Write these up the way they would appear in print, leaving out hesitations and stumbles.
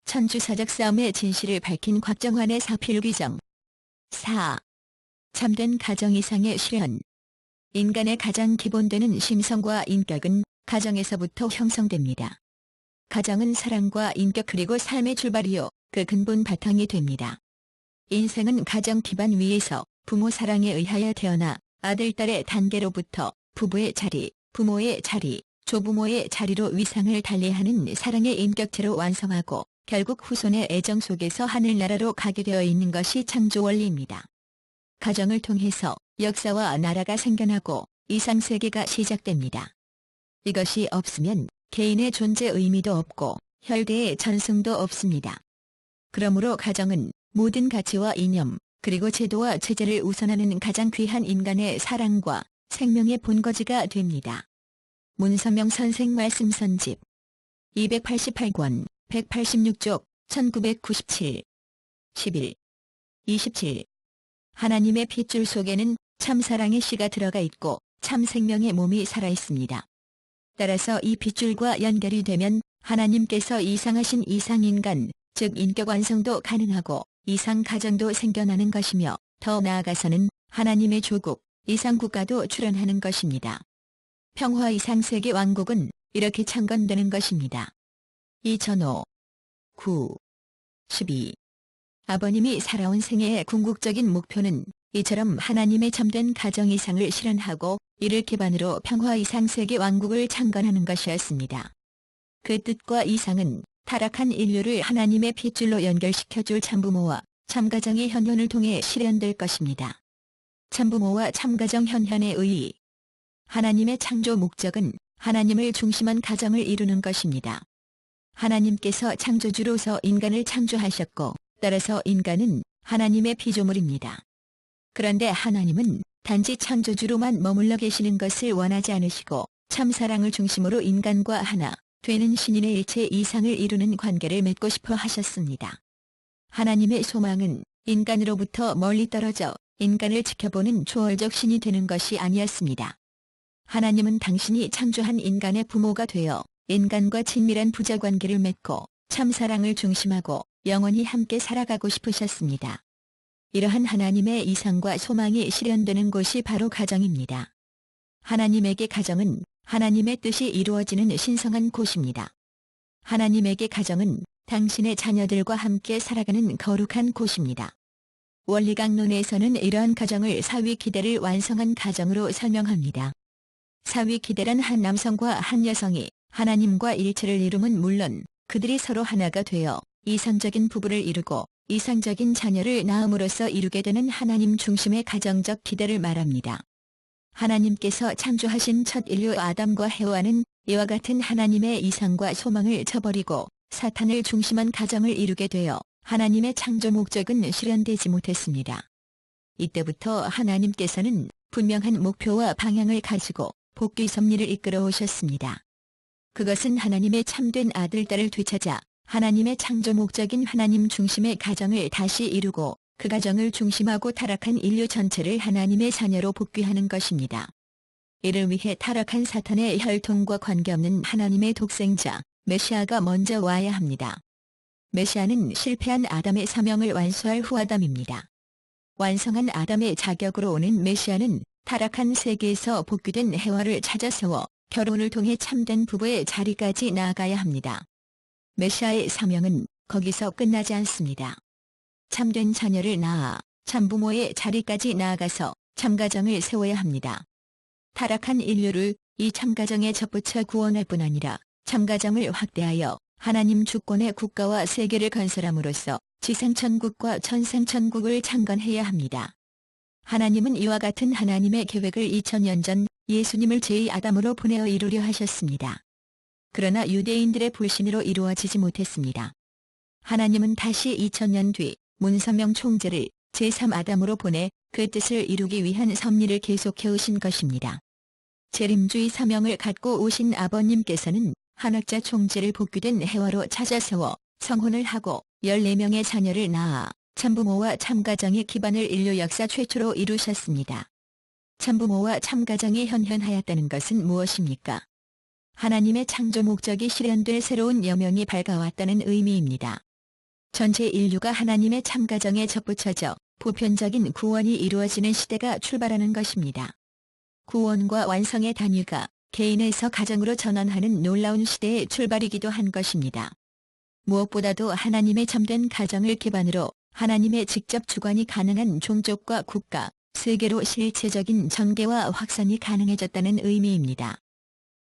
천주사적 싸움의 진실을 밝힌 곽정환의 사필규정. 4. 참된 가정 이상의 실현. 인간의 가장 기본되는 심성과 인격은 가정에서부터 형성됩니다. 가정은 사랑과 인격 그리고 삶의 출발이요, 그 근본 바탕이 됩니다. 인생은 가정 기반 위에서 부모 사랑에 의하여 태어나 아들, 딸의 단계로부터 부부의 자리, 부모의 자리, 조부모의 자리로 위상을 달리하는 사랑의 인격체로 완성하고 결국 후손의 애정 속에서 하늘나라로 가게 되어 있는 것이 창조 원리입니다. 가정을 통해서 역사와 나라가 생겨나고 이상세계가 시작됩니다. 이것이 없으면 개인의 존재 의미도 없고 혈대의 전승도 없습니다. 그러므로 가정은 모든 가치와 이념, 그리고 제도와 체제를 우선하는 가장 귀한 인간의 사랑과 생명의 본거지가 됩니다. 문선명 선생 말씀 선집 288권 186쪽 1997 11 27 하나님의 핏줄 속에는 참사랑의 씨가 들어가 있고 참생명의 몸이 살아있습니다. 따라서 이 핏줄과 연결이 되면 하나님께서 이상하신 이상인간, 즉 인격 완성도 가능하고 이상가정도 생겨나는 것이며 더 나아가서는 하나님의 조국, 이상국가도 출현하는 것입니다. 평화 이상세계 왕국은 이렇게 창건되는 것입니다. 2005 9 12 아버님이 살아온 생애의 궁극적인 목표는 이처럼 하나님의 참된 가정 이상을 실현하고 이를 기반으로 평화 이상세계 왕국을 창건하는 것이었습니다. 그 뜻과 이상은 타락한 인류를 하나님의 핏줄로 연결시켜줄 참부모와 참가정의 현현을 통해 실현될 것입니다. 참부모와 참가정 현현의 의의. 하나님의 창조 목적은 하나님을 중심한 가정을 이루는 것입니다. 하나님께서 창조주로서 인간을 창조하셨고 따라서 인간은 하나님의 피조물입니다. 그런데 하나님은 단지 창조주로만 머물러 계시는 것을 원하지 않으시고 참사랑을 중심으로 인간과 하나 되는 신인의 일체 이상을 이루는 관계를 맺고 싶어 하셨습니다. 하나님의 소망은 인간으로부터 멀리 떨어져 인간을 지켜보는 초월적 신이 되는 것이 아니었습니다. 하나님은 당신이 창조한 인간의 부모가 되어 인간과 친밀한 부자관계를 맺고 참사랑을 중심하고 영원히 함께 살아가고 싶으셨습니다. 이러한 하나님의 이상과 소망이 실현되는 곳이 바로 가정입니다. 하나님에게 가정은 하나님의 뜻이 이루어지는 신성한 곳입니다. 하나님에게 가정은 당신의 자녀들과 함께 살아가는 거룩한 곳입니다. 원리강론에서는 이러한 가정을 사위기대를 완성한 가정으로 설명합니다. 사위기대란 한 남성과 한 여성이 하나님과 일체를 이룸은 물론 그들이 서로 하나가 되어 이상적인 부부를 이루고 이상적인 자녀를 낳음으로써 이루게 되는 하나님 중심의 가정적 기대를 말합니다. 하나님께서 창조하신 첫 인류 아담과 해와는 이와 같은 하나님의 이상과 소망을 저버리고 사탄을 중심한 가정을 이루게 되어 하나님의 창조 목적은 실현되지 못했습니다. 이때부터 하나님께서는 분명한 목표와 방향을 가지고 복귀 섭리를 이끌어 오셨습니다. 그것은 하나님의 참된 아들, 딸을 되찾아 하나님의 창조 목적인 하나님 중심의 가정을 다시 이루고 그 가정을 중심하고 타락한 인류 전체를 하나님의 자녀로 복귀하는 것입니다. 이를 위해 타락한 사탄의 혈통과 관계없는 하나님의 독생자, 메시아가 먼저 와야 합니다. 메시아는 실패한 아담의 사명을 완수할 후아담입니다. 완성한 아담의 자격으로 오는 메시아는 타락한 세계에서 복귀된 해와를 찾아 세워 결혼을 통해 참된 부부의 자리까지 나아가야 합니다. 메시아의 사명은 거기서 끝나지 않습니다. 참된 자녀를 낳아 참부모의 자리까지 나아가서 참가정을 세워야 합니다. 타락한 인류를 이 참가정에 접붙여 구원할 뿐 아니라 참가정을 확대하여 하나님 주권의 국가와 세계를 건설함으로써 지상천국과 천상천국을 창건해야 합니다. 하나님은 이와 같은 하나님의 계획을 2000년 전 예수님을 제2아담으로 보내어 이루려 하셨습니다. 그러나 유대인들의 불신으로 이루어지지 못했습니다. 하나님은 다시 2000년 뒤 문선명 총재를 제3아담으로 보내 그 뜻을 이루기 위한 섭리를 계속해 오신 것입니다. 재림주의 사명을 갖고 오신 아버님께서는 한학자 총재를 복귀된 해와로 찾아 세워 성혼을 하고 14명의 자녀를 낳아 참부모와 참가정의 기반을 인류 역사 최초로 이루셨습니다. 참부모와 참가정이 현현하였다는 것은 무엇입니까? 하나님의 창조 목적이 실현될 새로운 여명이 밝아왔다는 의미입니다. 전체 인류가 하나님의 참가정에 접붙여져 보편적인 구원이 이루어지는 시대가 출발하는 것입니다. 구원과 완성의 단위가 개인에서 가정으로 전환하는 놀라운 시대의 출발이기도 한 것입니다. 무엇보다도 하나님의 참된 가정을 기반으로 하나님의 직접 주관이 가능한 종족과 국가, 세계로 실체적인 전개와 확산이 가능해졌다는 의미입니다.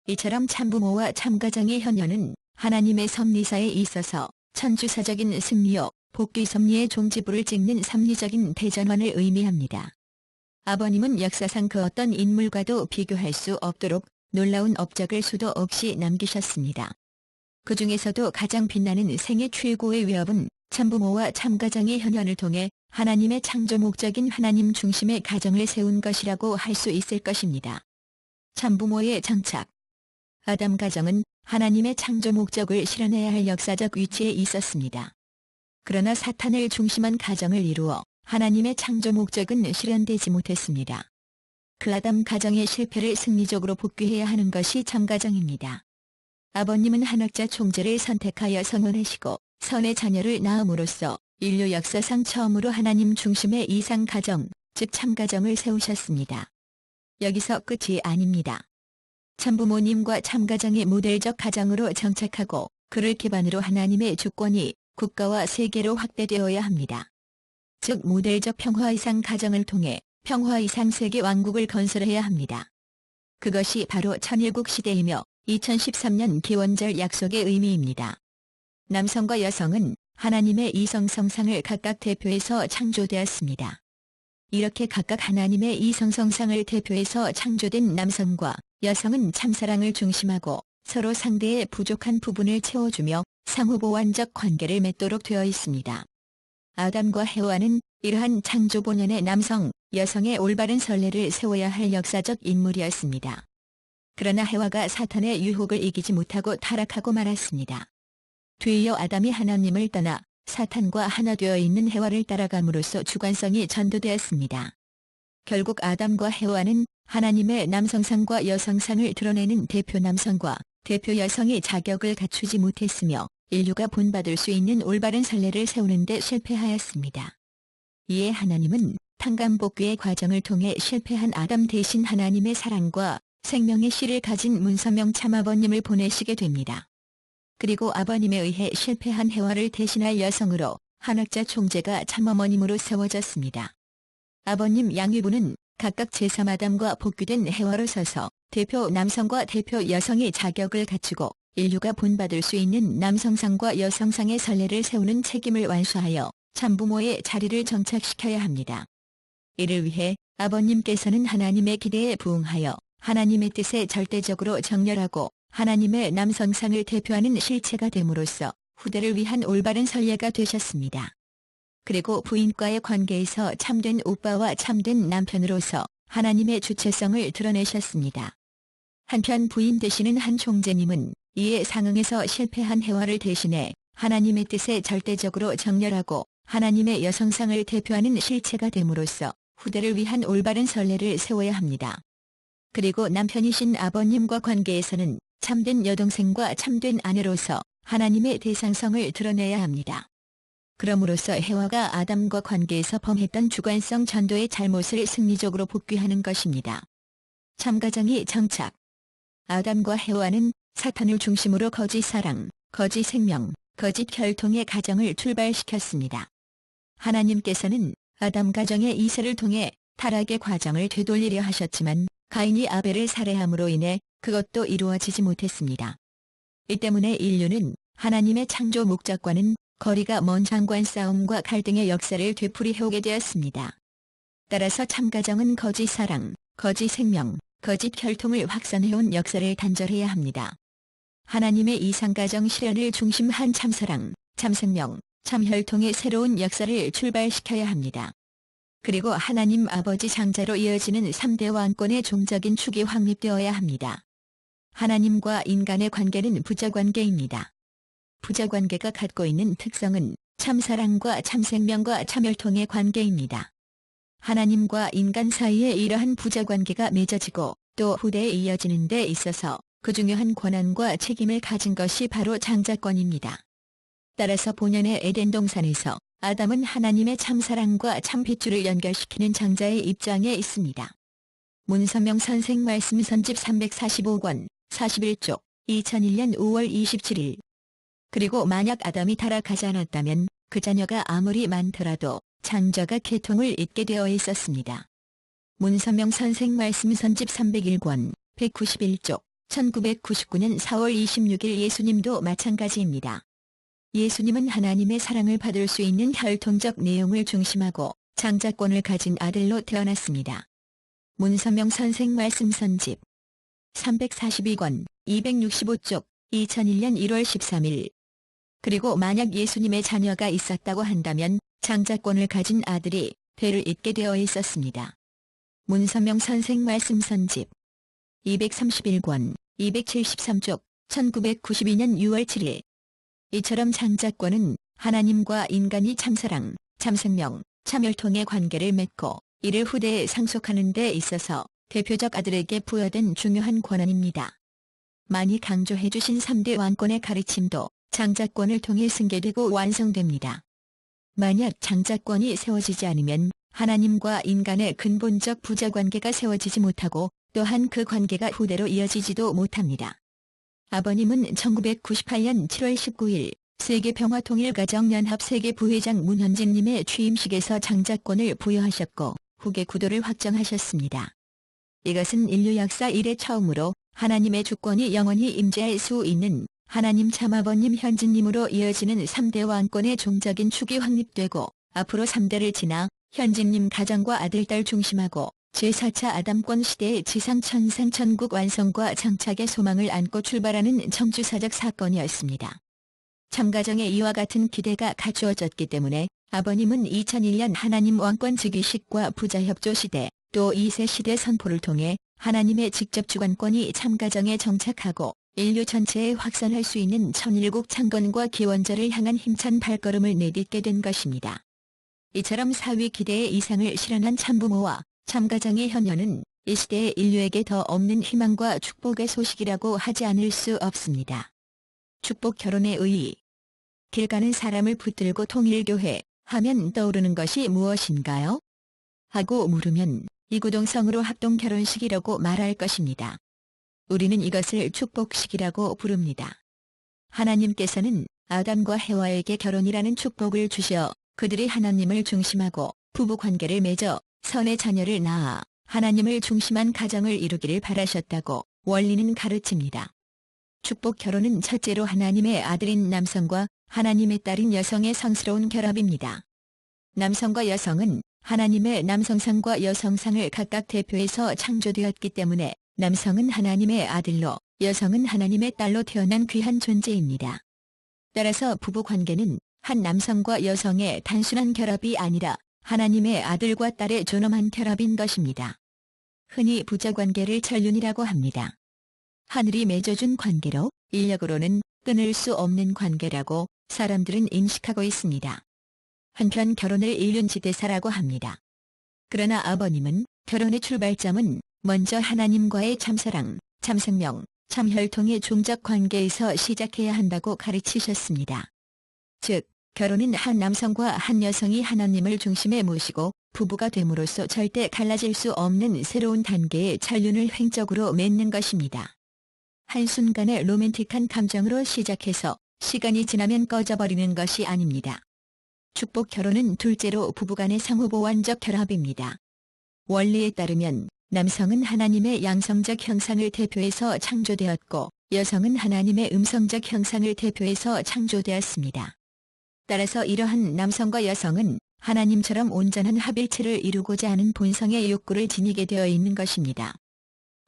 이처럼 참부모와 참가정의 현현은 하나님의 섭리사에 있어서 천주사적인 승리요, 복귀 섭리의 종지부를 찍는 섭리적인 대전환을 의미합니다. 아버님은 역사상 그 어떤 인물과도 비교할 수 없도록 놀라운 업적을 수도 없이 남기셨습니다. 그 중에서도 가장 빛나는 생애 최고의 위협은 참부모와 참가정의 현현을 통해 하나님의 창조 목적인 하나님 중심의 가정을 세운 것이라고 할 수 있을 것입니다. 참부모의 정착. 아담 가정은 하나님의 창조 목적을 실현해야 할 역사적 위치에 있었습니다. 그러나 사탄을 중심한 가정을 이루어 하나님의 창조 목적은 실현되지 못했습니다. 그 아담 가정의 실패를 승리적으로 복귀해야 하는 것이 참가정입니다. 아버님은 한학자 총재를 선택하여 성원하시고 선의 자녀를 낳음으로써 인류 역사상 처음으로 하나님 중심의 이상 가정, 즉 참가정을 세우셨습니다. 여기서 끝이 아닙니다. 참부모님과 참가정이 모델적 가정으로 정착하고 그를 기반으로 하나님의 주권이 국가와 세계로 확대되어야 합니다. 즉 모델적 평화 이상 가정을 통해 평화 이상 세계 왕국을 건설해야 합니다. 그것이 바로 천일국 시대이며 2013년 기원절 약속의 의미입니다. 남성과 여성은 하나님의 이성성상을 각각 대표해서 창조되었습니다. 이렇게 각각 하나님의 이성성상을 대표해서 창조된 남성과 여성은 참사랑을 중심하고 서로 상대의 부족한 부분을 채워주며 상호보완적 관계를 맺도록 되어 있습니다. 아담과 해와는 이러한 창조 본연의 남성, 여성의 올바른 선례를 세워야 할 역사적 인물이었습니다. 그러나 해와가 사탄의 유혹을 이기지 못하고 타락하고 말았습니다. 뒤이어 아담이 하나님을 떠나 사탄과 하나 되어 있는 해와를 따라감으로써 주관성이 전도되었습니다. 결국 아담과 해와는 하나님의 남성상과 여성상을 드러내는 대표 남성과 대표 여성의 자격을 갖추지 못했으며 인류가 본받을 수 있는 올바른 선례를 세우는 데 실패하였습니다. 이에 하나님은 탕감복귀의 과정을 통해 실패한 아담 대신 하나님의 사랑과 생명의 씨를 가진 문서명 참아버님을 보내시게 됩니다. 그리고 아버님에 의해 실패한 해와를 대신할 여성으로 한학자 총재가 참어머님으로 세워졌습니다. 아버님 양위부는 각각 제3아담과 복귀된 해와로 서서 대표 남성과 대표 여성의 자격을 갖추고 인류가 본받을 수 있는 남성상과 여성상의 선례를 세우는 책임을 완수하여 참부모의 자리를 정착시켜야 합니다. 이를 위해 아버님께서는 하나님의 기대에 부응하여 하나님의 뜻에 절대적으로 정렬하고 하나님의 남성상을 대표하는 실체가 됨으로써 후대를 위한 올바른 선례가 되셨습니다. 그리고 부인과의 관계에서 참된 오빠와 참된 남편으로서 하나님의 주체성을 드러내셨습니다. 한편 부인 되시는 한 총재님은 이에 상응해서 실패한 해와를 대신해 하나님의 뜻에 절대적으로 정렬하고 하나님의 여성상을 대표하는 실체가 됨으로써 후대를 위한 올바른 선례를 세워야 합니다. 그리고 남편이신 아버님과 관계에서는 참된 여동생과 참된 아내로서 하나님의 대상성을 드러내야 합니다. 그럼으로써 해와가 아담과 관계에서 범했던 주관성 전도의 잘못을 승리적으로 복귀하는 것입니다. 참가정이 정착. 아담과 해와는 사탄을 중심으로 거짓 사랑, 거짓 생명, 거짓 혈통의 가정을 출발시켰습니다. 하나님께서는 아담 가정의 이세를 통해 타락의 과정을 되돌리려 하셨지만 가인이 아벨을 살해함으로 인해 그것도 이루어지지 못했습니다. 이 때문에 인류는 하나님의 창조 목적과는 거리가 먼 장관 싸움과 갈등의 역사를 되풀이해오게 되었습니다. 따라서 참가정은 거짓 사랑, 거짓 생명, 거짓 혈통을 확산해온 역사를 단절해야 합니다. 하나님의 이상가정 실현을 중심한 참사랑, 참생명, 참혈통의 새로운 역사를 출발시켜야 합니다. 그리고 하나님 아버지 장자로 이어지는 3대 왕권의 종적인 축이 확립되어야 합니다. 하나님과 인간의 관계는 부자관계입니다. 부자관계가 갖고 있는 특성은 참사랑과 참생명과 참혈통의 관계입니다. 하나님과 인간 사이에 이러한 부자관계가 맺어지고 또 후대에 이어지는 데 있어서 그 중요한 권한과 책임을 가진 것이 바로 장자권입니다. 따라서 본연의 에덴 동산에서 아담은 하나님의 참사랑과 참빛줄을 연결시키는 장자의 입장에 있습니다. 문선명 선생 말씀 선집 345권 41쪽 2001년 5월 27일. 그리고 만약 아담이 타락하지 않았다면 그 자녀가 아무리 많더라도 장자가 계통을 잇게 되어 있었습니다. 문선명 선생 말씀 선집 301권 191쪽 1999년 4월 26일. 예수님도 마찬가지입니다. 예수님은 하나님의 사랑을 받을 수 있는 혈통적 내용을 중심하고 장자권을 가진 아들로 태어났습니다. 문선명 선생 말씀 선집 342권 265쪽 2001년 1월 13일. 그리고 만약 예수님의 자녀가 있었다고 한다면 장자권을 가진 아들이 대를 잇게 되어 있었습니다. 문선명 선생 말씀 선집 231권 273쪽 1992년 6월 7일. 이처럼 장자권은 하나님과 인간이 참사랑, 참생명, 참혈통의 관계를 맺고 이를 후대에 상속하는 데 있어서 대표적 아들에게 부여된 중요한 권한입니다. 많이 강조해 주신 3대 왕권의 가르침도 장자권을 통해 승계되고 완성됩니다. 만약 장자권이 세워지지 않으면 하나님과 인간의 근본적 부자관계가 세워지지 못하고 또한 그 관계가 후대로 이어지지도 못합니다. 아버님은 1998년 7월 19일 세계평화통일가정연합 세계부회장 문현진님의 취임식에서 장자권을 부여하셨고 후계 구도를 확정하셨습니다. 이것은 인류 역사 이래 처음으로 하나님의 주권이 영원히 임재할 수 있는 하나님 참 아버님 현진님으로 이어지는 3대 왕권의 종적인 축이 확립되고 앞으로 3대를 지나 현진님 가정과 아들딸 중심하고 제4차 아담권 시대의 지상천상천국 완성과 장착의 소망을 안고 출발하는 청주사적 사건이었습니다. 참가정에 이와 같은 기대가 갖추어졌기 때문에 아버님은 2001년 하나님 왕권 즉위식과 부자협조 시대 또 2세 시대 선포를 통해 하나님의 직접 주관권이 참가정에 정착하고 인류 전체에 확산할 수 있는 천일국 창건과 기원절을 향한 힘찬 발걸음을 내딛게 된 것입니다. 이처럼 사위 기대의 이상을 실현한 참부모와 참가정의 현현은 이 시대의 인류에게 더 없는 희망과 축복의 소식이라고 하지 않을 수 없습니다. 축복 결혼의 의의. 길 가는 사람을 붙들고 통일교회 하면 떠오르는 것이 무엇인가요? 하고 물으면 이구동성으로 합동 결혼식이라고 말할 것입니다. 우리는 이것을 축복식이라고 부릅니다. 하나님께서는 아담과 해와에게 결혼이라는 축복을 주시어 그들이 하나님을 중심하고 부부관계를 맺어 선의 자녀를 낳아 하나님을 중심한 가정을 이루기를 바라셨다고 원리는 가르칩니다. 축복 결혼은 첫째로 하나님의 아들인 남성과 하나님의 딸인 여성의 성스러운 결합입니다. 남성과 여성은 하나님의 남성상과 여성상을 각각 대표해서 창조되었기 때문에 남성은 하나님의 아들로 여성은 하나님의 딸로 태어난 귀한 존재입니다. 따라서 부부관계는 한 남성과 여성의 단순한 결합이 아니라 하나님의 아들과 딸의 존엄한 결합인 것입니다. 흔히 부자관계를 천륜이라고 합니다. 하늘이 맺어준 관계로 인력으로는 끊을 수 없는 관계라고 사람들은 인식하고 있습니다. 한편 결혼을 일륜지대사라고 합니다. 그러나 아버님은 결혼의 출발점은 먼저 하나님과의 참사랑, 참생명, 참혈통의 종적 관계에서 시작해야 한다고 가르치셨습니다. 즉, 결혼은 한 남성과 한 여성이 하나님을 중심에 모시고 부부가 됨으로써 절대 갈라질 수 없는 새로운 단계의 천륜을 횡적으로 맺는 것입니다. 한순간의 로맨틱한 감정으로 시작해서 시간이 지나면 꺼져버리는 것이 아닙니다. 축복 결혼은 둘째로 부부간의 상호보완적 결합입니다. 원리에 따르면 남성은 하나님의 양성적 형상을 대표해서 창조되었고 여성은 하나님의 음성적 형상을 대표해서 창조되었습니다. 따라서 이러한 남성과 여성은 하나님처럼 온전한 합일체를 이루고자 하는 본성의 욕구를 지니게 되어 있는 것입니다.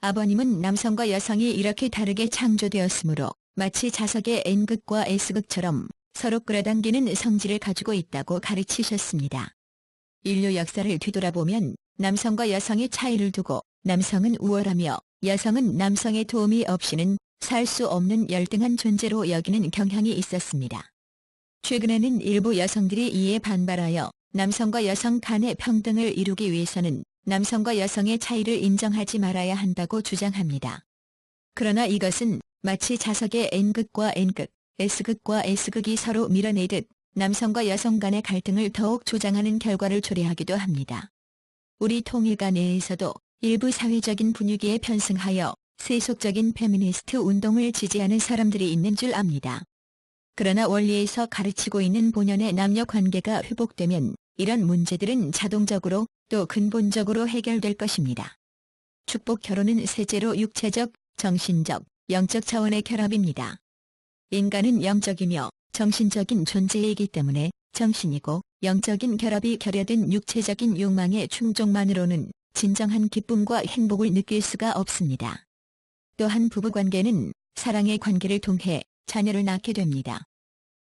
아버님은 남성과 여성이 이렇게 다르게 창조되었으므로 마치 자석의 N극과 S극처럼 서로 끌어당기는 성질을 가지고 있다고 가르치셨습니다. 인류 역사를 뒤돌아보면 남성과 여성의 차이를 두고 남성은 우월하며 여성은 남성의 도움이 없이는 살 수 없는 열등한 존재로 여기는 경향이 있었습니다. 최근에는 일부 여성들이 이에 반발하여 남성과 여성 간의 평등을 이루기 위해서는 남성과 여성의 차이를 인정하지 말아야 한다고 주장합니다. 그러나 이것은 마치 자석의 N극과 N극, S극과 S극이 서로 밀어내듯 남성과 여성 간의 갈등을 더욱 조장하는 결과를 초래하기도 합니다. 우리 통일가 내에서도 일부 사회적인 분위기에 편승하여 세속적인 페미니스트 운동을 지지하는 사람들이 있는 줄 압니다. 그러나 원리에서 가르치고 있는 본연의 남녀 관계가 회복되면 이런 문제들은 자동적으로 또 근본적으로 해결될 것입니다. 축복 결혼은 셋째로 육체적, 정신적, 영적 차원의 결합입니다. 인간은 영적이며 정신적인 존재이기 때문에 정신이고 영적인 결합이 결여된 육체적인 욕망의 충족만으로는 진정한 기쁨과 행복을 느낄 수가 없습니다. 또한 부부관계는 사랑의 관계를 통해 자녀를 낳게 됩니다.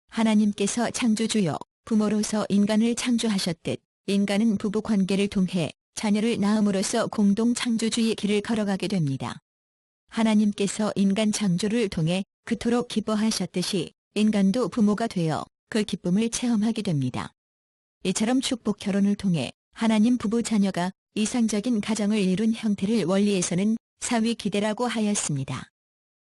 하나님께서 창조주요 부모로서 인간을 창조하셨듯 인간은 부부관계를 통해 자녀를 낳음으로써 공동 창조주의 길을 걸어가게 됩니다. 하나님께서 인간 창조를 통해 그토록 기뻐하셨듯이 인간도 부모가 되어 그 기쁨을 체험하게 됩니다. 이처럼 축복 결혼을 통해 하나님 부부 자녀가 이상적인 가정을 이룬 형태를 원리에서는 사위기대라고 하였습니다.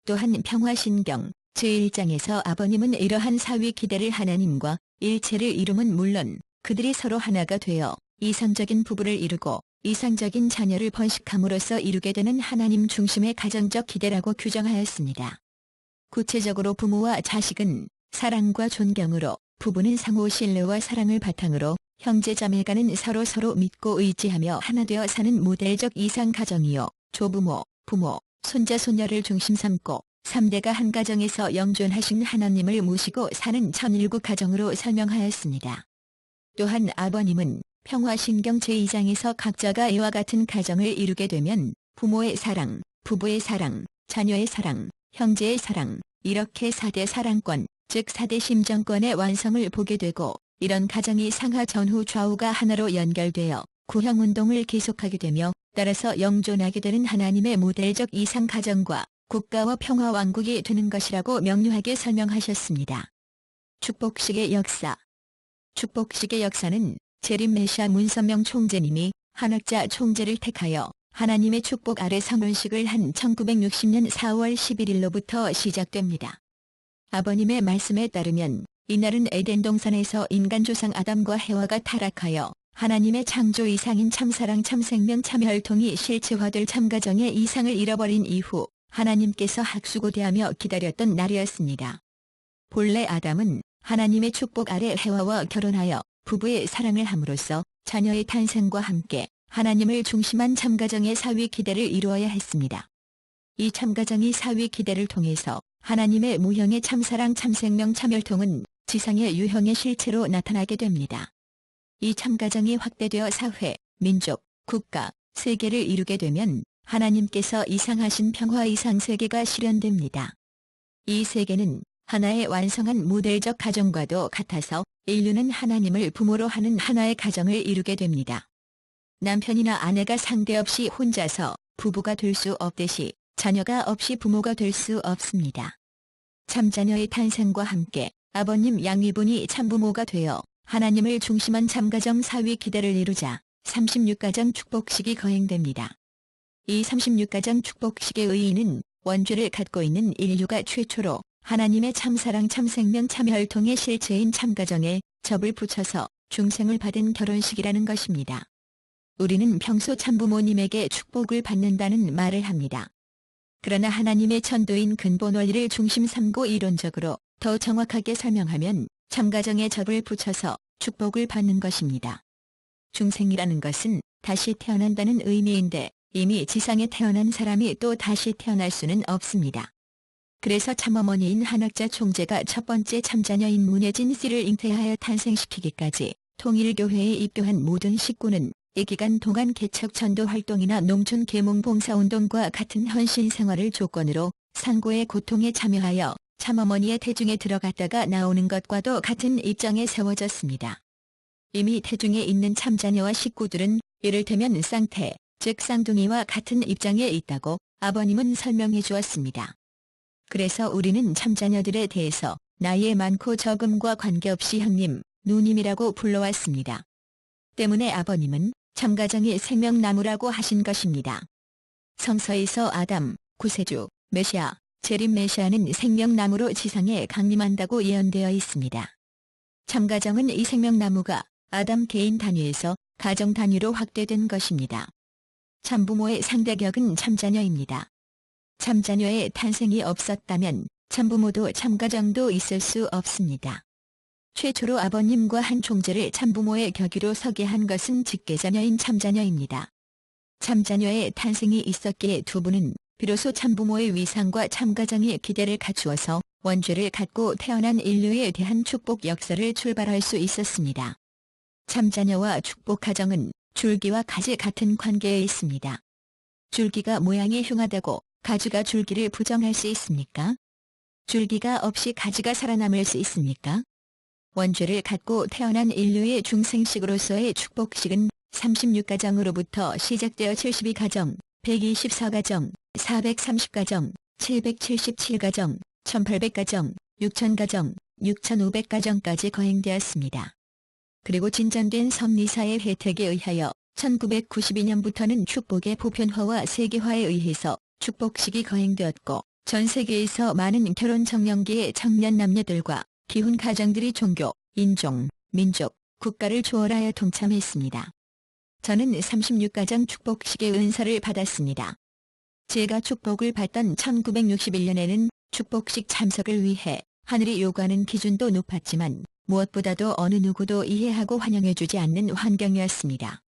또한 평화신경 제1장에서 아버님은 이러한 사위기대를 하나님과 일체를 이룸은 물론 그들이 서로 하나가 되어 이상적인 부부를 이루고 이상적인 자녀를 번식함으로써 이루게 되는 하나님 중심의 가정적 기대라고 규정하였습니다. 구체적으로 부모와 자식은 사랑과 존경으로, 부부는 상호 신뢰와 사랑을 바탕으로 형제자매간은 서로 믿고 의지하며 하나 되어 사는 모델적 이상 가정이요, 조부모, 부모, 손자 손녀를 중심 삼고 3대가 한 가정에서 영존하신 하나님을 모시고 사는 천일국 가정으로 설명하였습니다. 또한 아버님은 평화신경 제2장에서 각자가 이와 같은 가정을 이루게 되면 부모의 사랑, 부부의 사랑, 자녀의 사랑, 형제의 사랑, 이렇게 4대 사랑권, 즉 4대 심정권의 완성을 보게 되고 이런 가정이 상하 전후 좌우가 하나로 연결되어 구형운동을 계속하게 되며 따라서 영존하게 되는 하나님의 모델적 이상 가정과 국가와 평화왕국이 되는 것이라고 명료하게 설명하셨습니다. 축복식의 역사. 축복식의 역사는 재림 메시아 문선명 총재님이 한학자 총재를 택하여 하나님의 축복 아래 성혼식을 한 1960년 4월 11일로부터 시작됩니다. 아버님의 말씀에 따르면 이날은 에덴 동산에서 인간 조상 아담과 해와가 타락하여 하나님의 창조 이상인 참사랑 참생명 참혈통이 실체화될 참가정의 이상을 잃어버린 이후 하나님께서 학수고대하며 기다렸던 날이었습니다. 본래 아담은 하나님의 축복 아래 해와와 결혼하여 부부의 사랑을 함으로써 자녀의 탄생과 함께 하나님을 중심한 참가정의 사위 기대를 이루어야 했습니다. 이 참가정이 사위 기대를 통해서 하나님의 무형의 참사랑 참생명 참혈통은 지상의 유형의 실체로 나타나게 됩니다. 이 참가정이 확대되어 사회, 민족, 국가, 세계를 이루게 되면 하나님께서 이상하신 평화 이상 세계가 실현됩니다. 이 세계는 하나의 완성한 모델적 가정과도 같아서 인류는 하나님을 부모로 하는 하나의 가정을 이루게 됩니다. 남편이나 아내가 상대 없이 혼자서 부부가 될 수 없듯이 자녀가 없이 부모가 될 수 없습니다. 참자녀의 탄생과 함께 아버님 양위분이 참부모가 되어 하나님을 중심한 참가정 사위 기대를 이루자 36가정 축복식이 거행됩니다. 이 36가정 축복식의 의의는 원죄를 갖고 있는 인류가 최초로 하나님의 참사랑 참생명 참혈통의 실체인 참가정에 접을 붙여서 중생을 받은 결혼식이라는 것입니다. 우리는 평소 참부모님에게 축복을 받는다는 말을 합니다. 그러나 하나님의 천도인 근본 원리를 중심 삼고 이론적으로 더 정확하게 설명하면 참가정에 접을 붙여서 축복을 받는 것입니다. 중생이라는 것은 다시 태어난다는 의미인데 이미 지상에 태어난 사람이 또 다시 태어날 수는 없습니다. 그래서 참어머니인 한학자 총재가 첫 번째 참자녀인 문혜진 씨를 잉태하여 탄생시키기까지 통일교회에 입교한 모든 식구는 이 기간 동안 개척 전도 활동이나 농촌 계몽 봉사운동과 같은 헌신 생활을 조건으로 상고의 고통에 참여하여 참어머니의 태중에 들어갔다가 나오는 것과도 같은 입장에 세워졌습니다. 이미 태중에 있는 참자녀와 식구들은 이를테면 쌍태, 즉 쌍둥이와 같은 입장에 있다고 아버님은 설명해 주었습니다. 그래서 우리는 참자녀들에 대해서 나이에 많고 적음과 관계없이 형님, 누님이라고 불러왔습니다. 때문에 아버님은 참가정이 생명나무라고 하신 것입니다. 성서에서 아담, 구세주, 메시아, 재림 메시아는 생명나무로 지상에 강림한다고 예언되어 있습니다. 참가정은 이 생명나무가 아담 개인 단위에서 가정 단위로 확대된 것입니다. 참부모의 상대격은 참자녀입니다. 참자녀의 탄생이 없었다면 참부모도 참가정도 있을 수 없습니다. 최초로 아버님과 한 총재를 참부모의 격위로 서게 한 것은 직계자녀인 참자녀입니다. 참자녀의 탄생이 있었기에 두 분은 비로소 참부모의 위상과 참가정의 기대를 갖추어서 원죄를 갖고 태어난 인류에 대한 축복 역사를 출발할 수 있었습니다. 참자녀와 축복가정은 줄기와 가지 같은 관계에 있습니다. 줄기가 모양이 흉하다고 가지가 줄기를 부정할 수 있습니까? 줄기가 없이 가지가 살아남을 수 있습니까? 원죄를 갖고 태어난 인류의 중생식으로서의 축복식은 36가정으로부터 시작되어 72가정, 124가정, 430가정, 777가정, 1800가정, 6000가정, 6500가정까지 거행되었습니다. 그리고 진전된 섭리사의 혜택에 의하여 1992년부터는 축복의 보편화와 세계화에 의해서 축복식이 거행되었고 전 세계에서 많은 결혼 정년기의 청년 남녀들과 기혼 가정들이 종교, 인종, 민족, 국가를 초월하여 동참했습니다. 저는 36가정 축복식의 은사를 받았습니다. 제가 축복을 받던 1961년에는 축복식 참석을 위해 하늘이 요구하는 기준도 높았지만 무엇보다도 어느 누구도 이해하고 환영해주지 않는 환경이었습니다.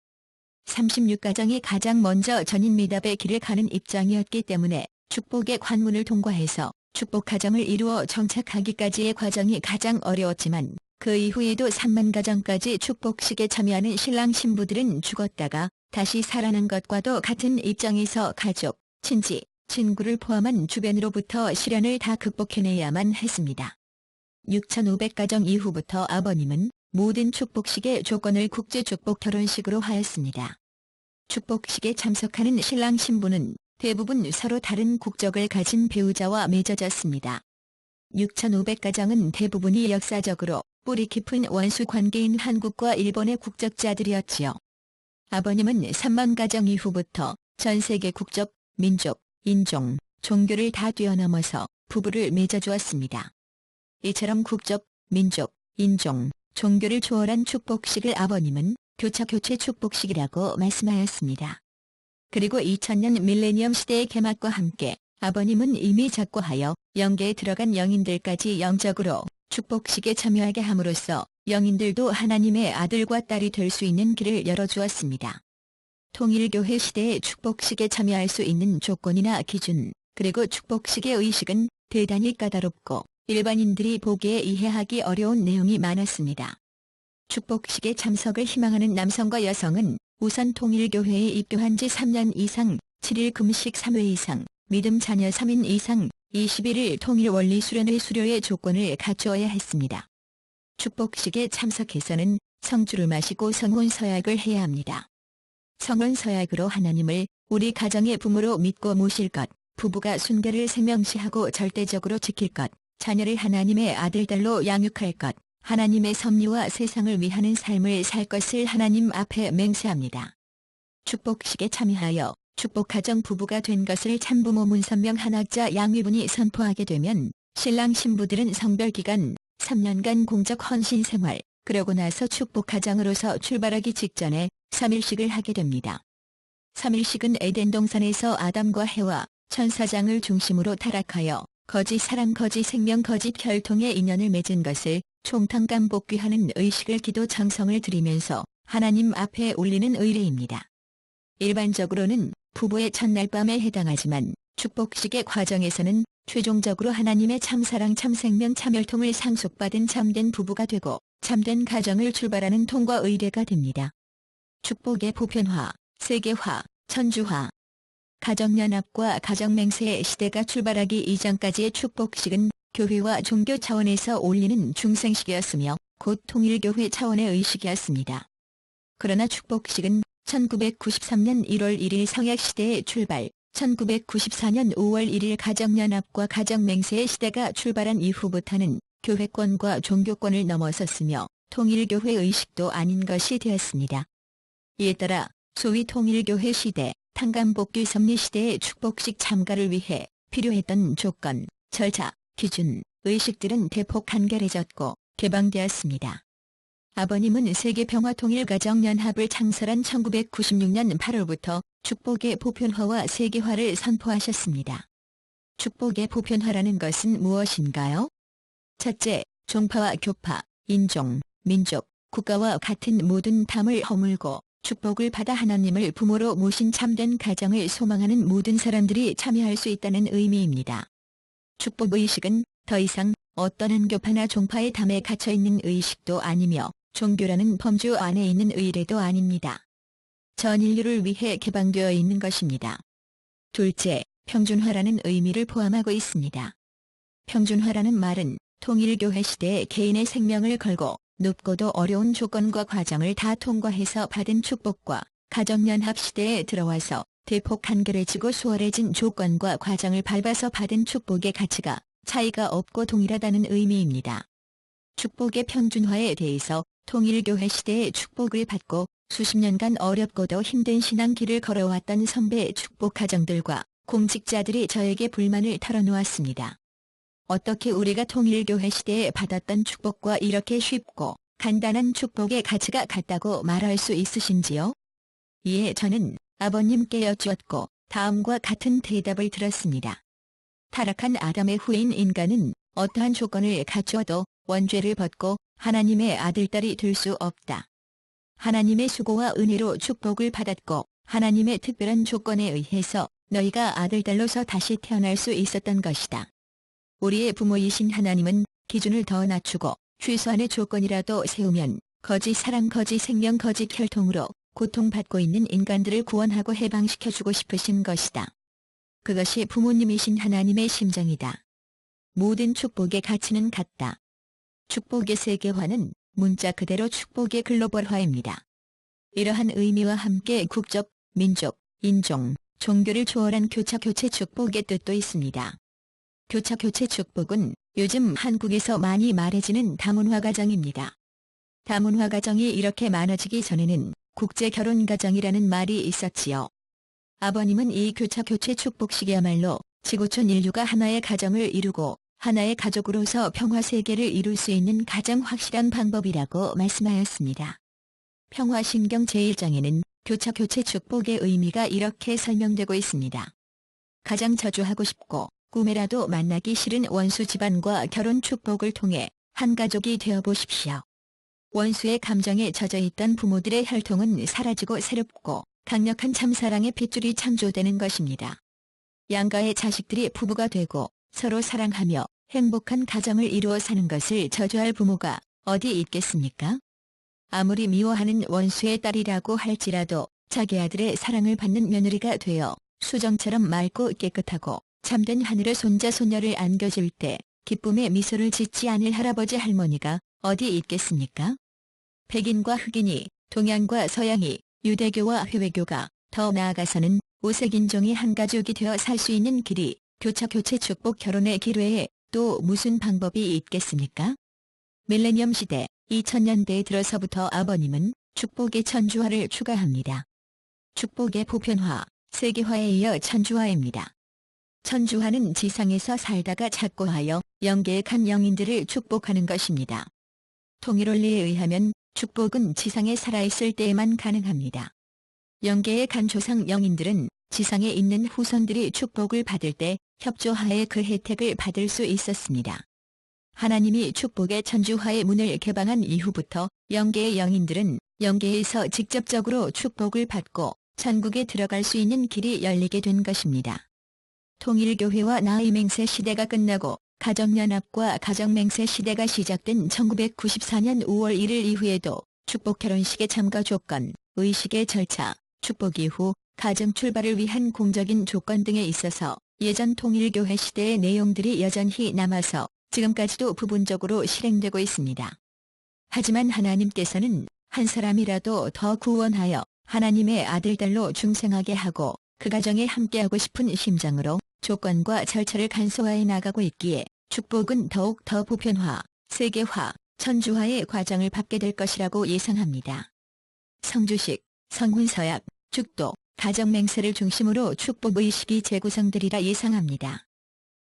36가정이 가장 먼저 전인 미답의 길을 가는 입장이었기 때문에 축복의 관문을 통과해서 축복가정을 이루어 정착하기까지의 과정이 가장 어려웠지만 그 이후에도 3만 가정까지 축복식에 참여하는 신랑 신부들은 죽었다가 다시 살아난 것과도 같은 입장에서 가족, 친지, 친구를 포함한 주변으로부터 시련을 다 극복해내야만 했습니다. 6,500가정 이후부터 아버님은 모든 축복식의 조건을 국제축복 결혼식으로 하였습니다. 축복식에 참석하는 신랑 신부는 대부분 서로 다른 국적을 가진 배우자와 맺어졌습니다. 6,500가정은 대부분이 역사적으로 뿌리 깊은 원수 관계인 한국과 일본의 국적자들이었지요. 아버님은 3만 가정 이후부터 전 세계 국적, 민족, 인종, 종교를 다 뛰어넘어서 부부를 맺어주었습니다. 이처럼 국적, 민족, 인종, 종교를 초월한 축복식을 아버님은 교차교체 축복식이라고 말씀하였습니다. 그리고 2000년 밀레니엄 시대의 개막과 함께 아버님은 이미 작고하여 영계에 들어간 영인들까지 영적으로 축복식에 참여하게 함으로써 영인들도 하나님의 아들과 딸이 될 수 있는 길을 열어주었습니다. 통일교회 시대의 축복식에 참여할 수 있는 조건이나 기준, 그리고 축복식의 의식은 대단히 까다롭고 일반인들이 보기에 이해하기 어려운 내용이 많았습니다. 축복식에 참석을 희망하는 남성과 여성은 우선 통일교회에 입교한 지 3년 이상, 7일 금식 3회 이상, 믿음 자녀 3인 이상, 21일 통일원리 수련회 수료의 조건을 갖추어야 했습니다. 축복식에 참석해서는 성주를 마시고 성혼서약을 해야 합니다. 성혼서약으로 하나님을 우리 가정의 부모로 믿고 모실 것, 부부가 순결을 생명시하고 절대적으로 지킬 것, 자녀를 하나님의 아들딸로 양육할 것, 하나님의 섭리와 세상을 위하는 삶을 살 것을 하나님 앞에 맹세합니다. 축복식에 참여하여 축복가정 부부가 된 것을 참부모 문선명 한학자 양위분이 선포하게 되면 신랑 신부들은 성별기간 3년간 공적 헌신 생활, 그러고 나서 축복가정으로서 출발하기 직전에 3일식을 하게 됩니다. 3일식은 에덴 동산에서 아담과 해와 천사장을 중심으로 타락하여 거짓 사람 거짓 생명 거짓 혈통의 인연을 맺은 것을 총탕감 복귀하는 의식을 기도 정성을 드리면서 하나님 앞에 올리는 의례입니다. 일반적으로는 부부의 첫날 밤에 해당하지만 축복식의 과정에서는 최종적으로 하나님의 참사랑 참생명 참혈통을 상속받은 참된 부부가 되고 참된 가정을 출발하는 통과 의례가 됩니다. 축복의 보편화, 세계화, 천주화, 가정연합과 가정맹세의 시대가 출발하기 이전까지의 축복식은 교회와 종교 차원에서 올리는 중생식이었으며 곧 통일교회 차원의 의식이었습니다. 그러나 축복식은 1993년 1월 1일 성약시대의 출발, 1994년 5월 1일 가정연합과 가정맹세의 시대가 출발한 이후부터는 교회권과 종교권을 넘어섰으며 통일교회 의식도 아닌 것이 되었습니다. 이에 따라 소위 통일교회 시대, 탕감복귀 섭리 시대의 축복식 참가를 위해 필요했던 조건, 절차, 기준, 의식들은 대폭 간결해졌고 개방되었습니다. 아버님은 세계평화통일가정연합을 창설한 1996년 8월부터 축복의 보편화와 세계화를 선포하셨습니다. 축복의 보편화라는 것은 무엇인가요? 첫째, 종파와 교파, 인종, 민족, 국가와 같은 모든 탐을 허물고 축복을 받아 하나님을 부모로 모신 참된 가정을 소망하는 모든 사람들이 참여할 수 있다는 의미입니다. 축복의식은 더 이상 어떤 한 교파나 종파의 탐에 갇혀있는 의식도 아니며 종교라는 범주 안에 있는 의례도 아닙니다. 전 인류를 위해 개방되어 있는 것입니다. 둘째, 평준화라는 의미를 포함하고 있습니다. 평준화라는 말은 통일교회 시대에 개인의 생명을 걸고 높고도 어려운 조건과 과정을 다 통과해서 받은 축복과 가정연합 시대에 들어와서 대폭 간결해지고 수월해진 조건과 과정을 밟아서 받은 축복의 가치가 차이가 없고 동일하다는 의미입니다. 축복의 평준화에 대해서 통일교회 시대에 축복을 받고 수십 년간 어렵고도 힘든 신앙길을 걸어왔던 선배 축복 가정들과 공직자들이 저에게 불만을 털어놓았습니다. 어떻게 우리가 통일교회 시대에 받았던 축복과 이렇게 쉽고 간단한 축복의 가치가 같다고 말할 수 있으신지요? 이에 저는 아버님께 여쭈었고 다음과 같은 대답을 들었습니다. 타락한 아담의 후예인 인간은 어떠한 조건을 갖추어도 원죄를 벗고 하나님의 아들딸이 될 수 없다. 하나님의 수고와 은혜로 축복을 받았고 하나님의 특별한 조건에 의해서 너희가 아들딸로서 다시 태어날 수 있었던 것이다. 우리의 부모이신 하나님은 기준을 더 낮추고 최소한의 조건이라도 세우면 거짓 사랑, 거짓 생명, 거짓 혈통으로 고통받고 있는 인간들을 구원하고 해방시켜주고 싶으신 것이다. 그것이 부모님이신 하나님의 심정이다. 모든 축복의 가치는 같다. 축복의 세계화는 문자 그대로 축복의 글로벌화입니다. 이러한 의미와 함께 국적, 민족, 인종, 종교를 초월한 교차교체 축복의 뜻도 있습니다. 교차교체 축복은 요즘 한국에서 많이 말해지는 다문화 가정입니다. 다문화 가정이 이렇게 많아지기 전에는 국제결혼가정이라는 말이 있었지요. 아버님은 이 교차교체 축복식이야말로 지구촌 인류가 하나의 가정을 이루고 하나의 가족으로서 평화세계를 이룰 수 있는 가장 확실한 방법이라고 말씀하였습니다. 평화신경 제1장에는 교차교체 축복의 의미가 이렇게 설명되고 있습니다. 가장 저주하고 싶고 꿈에라도 만나기 싫은 원수 집안과 결혼 축복을 통해 한 가족이 되어보십시오. 원수의 감정에 젖어있던 부모들의 혈통은 사라지고 새롭고 강력한 참사랑의 핏줄이 창조되는 것입니다. 양가의 자식들이 부부가 되고 서로 사랑하며 행복한 가정을 이루어 사는 것을 저주할 부모가 어디 있겠습니까? 아무리 미워하는 원수의 딸이라고 할지라도 자기 아들의 사랑을 받는 며느리가 되어 수정처럼 맑고 깨끗하고 참된 하늘의 손자 손녀를 안겨줄 때 기쁨의 미소를 짓지 않을 할아버지 할머니가 어디 있겠습니까? 백인과 흑인이, 동양과 서양이, 유대교와 회외교가, 더 나아가서는 오색인종이 한 가족이 되어 살 수 있는 길이 교차교체 축복 결혼의 길 외에 또 무슨 방법이 있겠습니까? 밀레니엄 시대 2000년대에 들어서부터 아버님은 축복의 천주화를 추가합니다. 축복의 보편화, 세계화에 이어 천주화입니다. 천주화는 지상에서 살다가 착고하여 영계에 간 영인들을 축복하는 것입니다. 통일원리에 의하면 축복은 지상에 살아있을 때에만 가능합니다. 영계에 간 조상 영인들은 지상에 있는 후손들이 축복을 받을 때 협조하에 그 혜택을 받을 수 있었습니다. 하나님이 축복의 천주화의 문을 개방한 이후부터 영계의 영인들은 영계에서 직접적으로 축복을 받고 천국에 들어갈 수 있는 길이 열리게 된 것입니다. 통일교회와 나의맹세 시대가 끝나고 가정연합과 가정맹세 시대가 시작된 1994년 5월 1일 이후에도 축복 결혼식의 참가 조건, 의식의 절차, 축복 이후 가정 출발을 위한 공적인 조건 등에 있어서 예전 통일교회 시대의 내용들이 여전히 남아서 지금까지도 부분적으로 실행되고 있습니다. 하지만 하나님께서는 한 사람이라도 더 구원하여 하나님의 아들딸로 중생하게 하고 그 가정에 함께하고 싶은 심정으로 조건과 절차를 간소화해 나가고 있기에 축복은 더욱 더 보편화, 세계화, 천주화의 과정을 밟게 될 것이라고 예상합니다. 성주식, 성훈서약, 축도, 가정맹세를 중심으로 축복의식이 재구성되리라 예상합니다.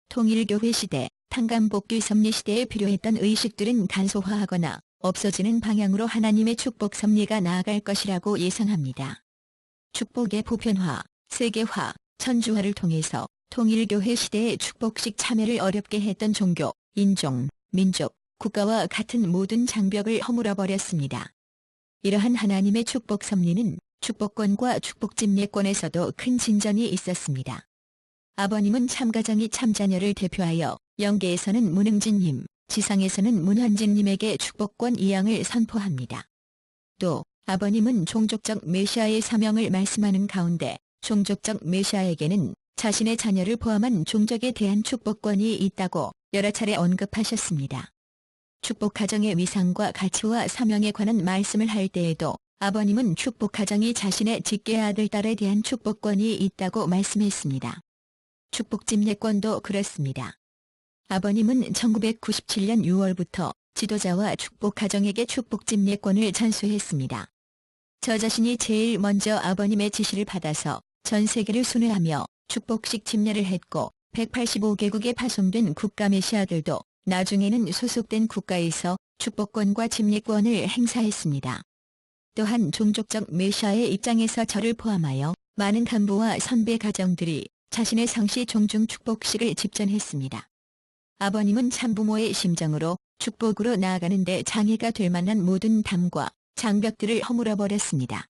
통일교회 시대, 탄감복귀 섭리 시대에 필요했던 의식들은 간소화하거나 없어지는 방향으로 하나님의 축복 섭리가 나아갈 것이라고 예상합니다. 축복의 보편화, 세계화, 천주화를 통해서 통일교회 시대의 축복식 참여를 어렵게 했던 종교, 인종, 민족, 국가와 같은 모든 장벽을 허물어버렸습니다. 이러한 하나님의 축복 섭리는 축복권과 축복집례권에서도 큰 진전이 있었습니다. 아버님은 참가정이 참자녀를 대표하여 영계에서는 문흥진님, 지상에서는 문환진님에게 축복권 이양을 선포합니다. 또 아버님은 종족적 메시아의 사명을 말씀하는 가운데 종족적 메시아에게는 자신의 자녀를 포함한 종족에 대한 축복권이 있다고 여러 차례 언급하셨습니다. 축복가정의 위상과 가치와 사명에 관한 말씀을 할 때에도 아버님은 축복가정이 자신의 직계 아들, 딸에 대한 축복권이 있다고 말씀했습니다. 축복집례권도 그렇습니다. 아버님은 1997년 6월부터 지도자와 축복가정에게 축복집례권을 전수했습니다. 저 자신이 제일 먼저 아버님의 지시를 받아서 전 세계를 순회하며 축복식 집례를 했고 185개국에 파송된 국가 메시아들도 나중에는 소속된 국가에서 축복권과 집례권을 행사했습니다. 또한 종족적 메시아의 입장에서 저를 포함하여 많은 간부와 선배 가정들이 자신의 성씨 종중 축복식을 집전했습니다. 아버님은 참부모의 심정으로 축복으로 나아가는 데 장애가 될 만한 모든 담과 장벽들을 허물어버렸습니다.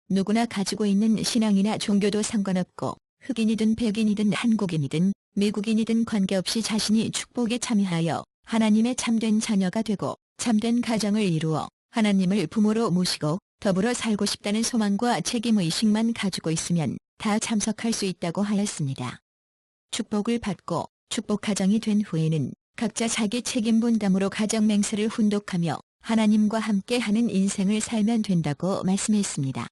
누구나 가지고 있는 신앙이나 종교도 상관없고 흑인이든 백인이든 한국인이든 미국인이든 관계없이 자신이 축복에 참여하여 하나님의 참된 자녀가 되고 참된 가정을 이루어 하나님을 부모로 모시고 더불어 살고 싶다는 소망과 책임의식만 가지고 있으면 다 참석할 수 있다고 하였습니다. 축복을 받고 축복 가정이 된 후에는 각자 자기 책임 분담으로 가정 맹세를 훈독하며 하나님과 함께하는 인생을 살면 된다고 말씀했습니다.